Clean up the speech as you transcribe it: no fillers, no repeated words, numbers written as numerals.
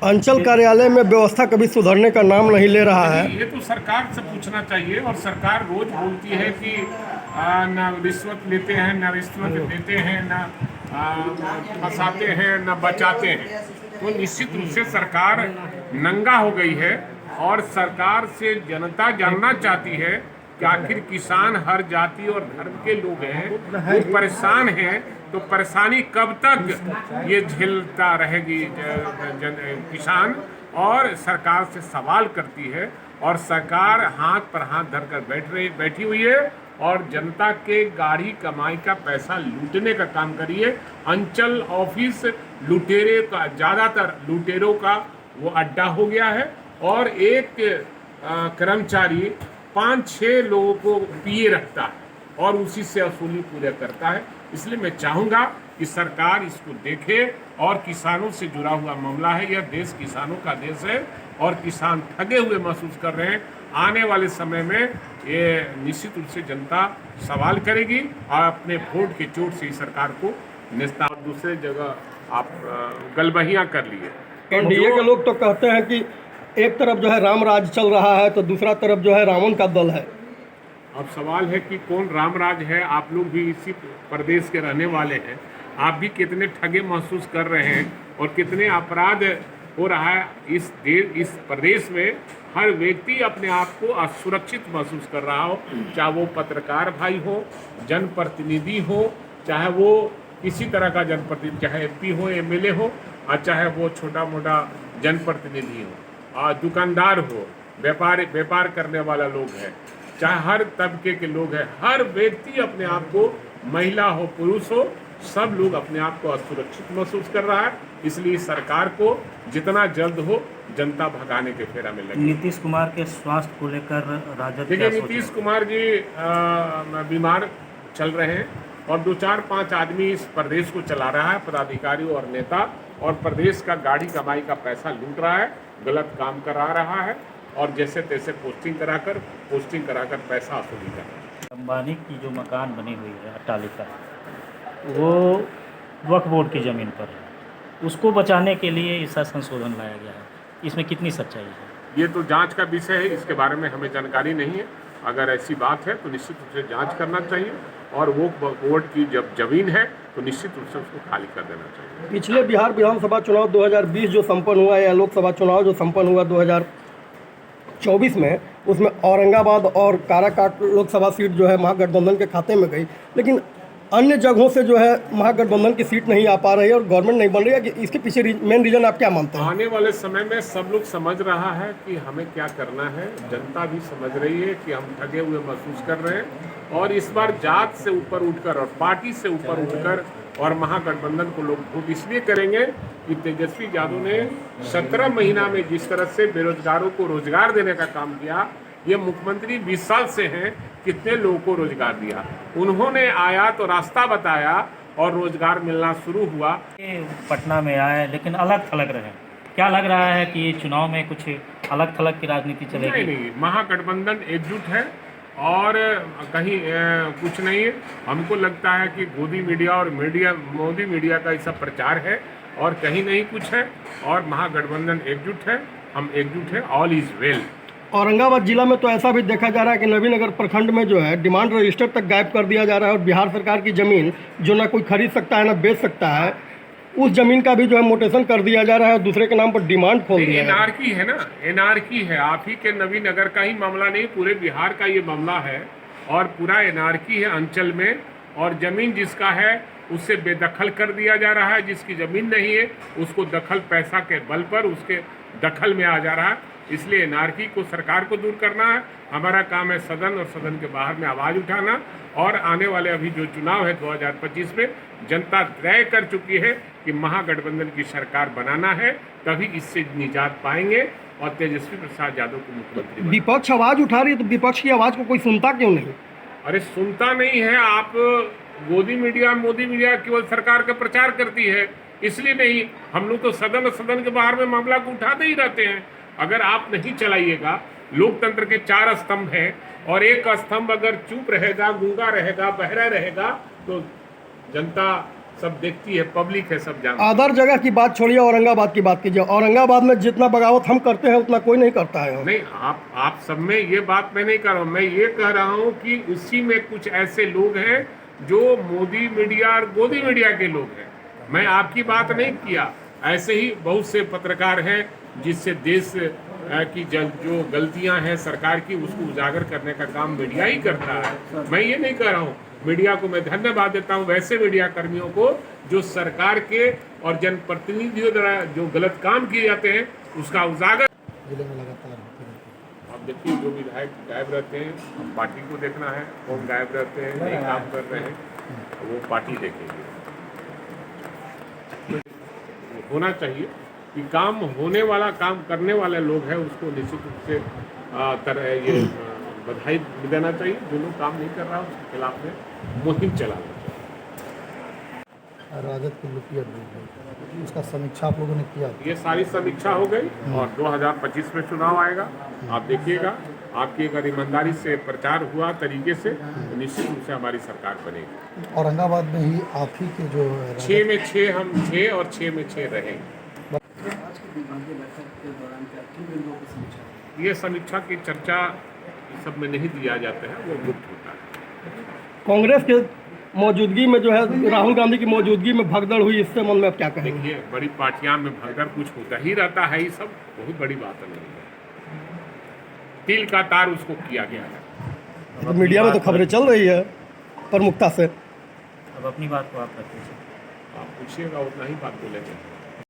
अंचल कार्यालय में व्यवस्था कभी सुधरने का नाम नहीं ले रहा है। ये तो सरकार से पूछना चाहिए। और सरकार रोज बोलती है कि न रिश्वत लेते हैं, न रिश्वत देते हैं, न फंसाते हैं, न बचाते हैं। तो निश्चित रूप से सरकार नंगा हो गई है। और सरकार से जनता जानना चाहती है कि आखिर किसान हर जाति और धर्म के लोग हैं, वो परेशान हैं, तो परेशानी कब तक ये झेलता रहेगी किसान। और सरकार से सवाल करती है और सरकार हाथ पर हाथ धरकर बैठी हुई है और जनता के गाढ़ी कमाई का पैसा लूटने का काम करिए। अंचल ऑफिस लुटेरे का, ज़्यादातर लुटेरों का वो अड्डा हो गया है। और एक कर्मचारी 5-6 लोगों को पिए रखता है और उसी से वसूली पूरा करता है। इसलिए मैं चाहूँगा कि सरकार इसको देखे। और किसानों से जुड़ा हुआ मामला है, यह देश किसानों का देश है और किसान ठगे हुए महसूस कर रहे हैं। आने वाले समय में ये निश्चित रूप से जनता सवाल करेगी और अपने वोट के चोट से इस सरकार को निस्ता। और दूसरे जगह आप गलबहियाँ कर लिए। एनडीए के लोग तो कहते हैं कि एक तरफ जो है राम राज चल रहा है तो दूसरा तरफ जो है रावण का दल है। अब सवाल है कि कौन रामराज है। आप लोग भी इसी प्रदेश के रहने वाले हैं, आप भी कितने ठगे महसूस कर रहे हैं और कितने अपराध हो रहा है इस प्रदेश में। हर व्यक्ति अपने आप को असुरक्षित महसूस कर रहा हो, चाहे वो पत्रकार भाई हो, जनप्रतिनिधि हो, चाहे वो किसी तरह का जनप्रतिनिधि, चाहे एमपी हो, एमएलए हो, और चाहे वो छोटा मोटा जनप्रतिनिधि हो, और दुकानदार हो, व्यापार करने वाला लोग है, चाहे हर तबके के लोग हैं। हर व्यक्ति अपने आप को, महिला हो पुरुष हो, सब लोग अपने आप को असुरक्षित महसूस कर रहा है। इसलिए सरकार को जितना जल्द हो जनता भगाने के फेरा में लगी। नीतीश कुमार के स्वास्थ्य को लेकर राजद देखिए, नीतीश कुमार जी बीमार चल रहे हैं और 2-4-5 आदमी इस प्रदेश को चला रहा है, पदाधिकारी और नेता, और प्रदेश का गाढ़ी कमाई का पैसा लूट रहा है, गलत काम करा रहा है और जैसे तैसे पोस्टिंग कराकर पैसा वसूली कर रहा है। अंबानी की जो मकान बनी हुई है अट्टालिका, वो वक्फ बोर्ड की ज़मीन पर है, उसको बचाने के लिए ऐसा संशोधन लाया गया है। इसमें कितनी सच्चाई है? ये तो जांच का विषय है, इसके बारे में हमें जानकारी नहीं है। अगर ऐसी बात है तो निश्चित रूप से जांच करना चाहिए और वो बोर्ड की जब जमीन है तो निश्चित रूप से उसको खाली कर देना चाहिए। पिछले बिहार विधानसभा चुनाव 2020 जो संपन्न हुआ या लोकसभा चुनाव जो संपन्न हुआ 2024 में, उसमें औरंगाबाद और काराकाट लोकसभा सीट जो है महागठबंधन के खाते में गई, लेकिन अन्य जगहों से जो है महागठबंधन की सीट नहीं आ पा रही है और गवर्नमेंट नहीं बन रही है। कि इसके पीछे मेन रीजन आप क्या मानते हैं? आने वाले समय में सब लोग समझ रहा है कि हमें क्या करना है। जनता भी समझ रही है कि हम ठगे हुए महसूस कर रहे हैं और इस बार जात से ऊपर उठकर और पार्टी से ऊपर उठकर और महागठबंधन को लोग वोट इसलिए करेंगे कि तेजस्वी यादव ने 17 महीना में जिस तरह से बेरोजगारों को रोजगार देने का काम किया, ये मुख्यमंत्री 20 साल से हैं, कितने लोगों को रोजगार दिया। उन्होंने आया तो रास्ता बताया और रोजगार मिलना शुरू हुआ। पटना में आए लेकिन अलग थलग रहे, क्या लग रहा है कि चुनाव में कुछ अलग थलग की राजनीति चलेगी? नहीं, महागठबंधन एकजुट है और कहीं कुछ नहीं है। हमको लगता है कि मोदी मीडिया का ऐसा प्रचार है और कहीं नहीं कुछ है। और महागठबंधन एकजुट है, हम एकजुट है, ऑल इज वेल। औरंगाबाद जिला में तो ऐसा भी देखा जा रहा है कि नवीनगर प्रखंड में जो है डिमांड रजिस्टर तक गायब कर दिया जा रहा है और बिहार सरकार की ज़मीन जो ना कोई खरीद सकता है ना बेच सकता है, उस ज़मीन का भी जो है मोटेशन कर दिया जा रहा है और दूसरे के नाम पर डिमांड खोल दिया है। एनआरकी है ना, एनआरकी है। आप ही के नवीनगर का ही मामला नहीं, पूरे बिहार का ये मामला है और पूरा एनआरकी है अंचल में। और ज़मीन जिसका है उससे बेदखल कर दिया जा रहा है, जिसकी ज़मीन नहीं है उसको दखल पैसा के बल पर उसके दखल में आ जा रहा है। इसलिए एनआरकी को सरकार को दूर करना है। हमारा काम है सदन और सदन के बाहर में आवाज़ उठाना। और आने वाले अभी जो चुनाव है 2025 में जनता तय कर चुकी है कि महागठबंधन की सरकार बनाना है, तभी इससे निजात पाएंगे और तेजस्वी प्रसाद यादव को मुख्यमंत्री। विपक्ष आवाज़ उठा रही है तो विपक्ष की आवाज़ को कोई सुनता क्यों नहीं? अरे सुनता नहीं है। आप मोदी मीडिया केवल सरकार का प्रचार करती है, इसलिए नहीं। हम लोग तो सदन और सदन के बाहर में मामला को उठाते ही रहते हैं। अगर आप नहीं चलाइएगा, लोकतंत्र के 4 स्तंभ हैं और एक स्तंभ अगर चुप रहेगा, गूंगा रहेगा, बहरा रहेगा, तो जनता सब देखती है, पब्लिक है, सब जानती है। अदर जगह की बात छोड़िए, औरंगाबाद की बात कीजिए। औरंगाबाद में जितना बगावत हम करते हैं उतना कोई नहीं करता है। नहीं, आप सब में ये बात मैं नहीं कर रहा हूँ, मैं ये कह रहा हूँ कि उसी में कुछ ऐसे लोग हैं जो मोदी मीडिया और गोदी मीडिया के लोग हैं। मैं आपकी बात नहीं किया, ऐसे ही बहुत से पत्रकार हैं जिससे देश की जो गलतियां हैं सरकार की, उसको उजागर करने का काम मीडिया ही करता है। मैं ये नहीं कह रहा हूँ, मीडिया को मैं धन्यवाद देता हूँ, वैसे मीडिया कर्मियों को जो सरकार के और जनप्रतिनिधियों द्वारा जो गलत काम किए जाते हैं उसका उजागर। जिले में लगातार होती रहती है। अब देखिए, जो विधायक गायब रहते हैं, पार्टी को देखना है, कौन गायब रहते हैं, नहीं काम कर रहे हैं, वो पार्टी देखेगी। होना चाहिए कि काम होने वाला, काम करने वाले लोग हैं उसको निश्चित रूप से बधाई देना चाहिए। जो लोग काम नहीं कर रहा उसके खिलाफ में मुहिम चलाना चाहिए। राजद की लुटिया डूब, उसका समीक्षा आप लोगों ने किया? ये सारी समीक्षा हो गई और 2025 में चुनाव आएगा, आप देखिएगा। आपकी अगर ईमानदारी से प्रचार हुआ तरीके से तो निश्चित रूप से हमारी सरकार बनेगी। औरंगाबाद में ही आप ही के जो 6 में 6 हम 6 और 6 में 6 रहेंगे। ये समीक्षा की चर्चा इस सब में नहीं दिया जाता है, वो गुप्त होता है। कांग्रेस के मौजूदगी में जो है, राहुल गांधी की मौजूदगी में भगदड़ हुई, इससे मन में आप क्या कहेंगे? देखिए, बड़ी पार्टियां में भगदड़ कुछ होता ही रहता है, ये सब बहुत बड़ी बात नहीं है। तिल का तार उसको किया गया है। तो मीडिया में तो खबरें चल रही है प्रमुखता से। अब अपनी बात को आप रखिए। आप पूछिएगा, उतना ही बात बोलेंगे।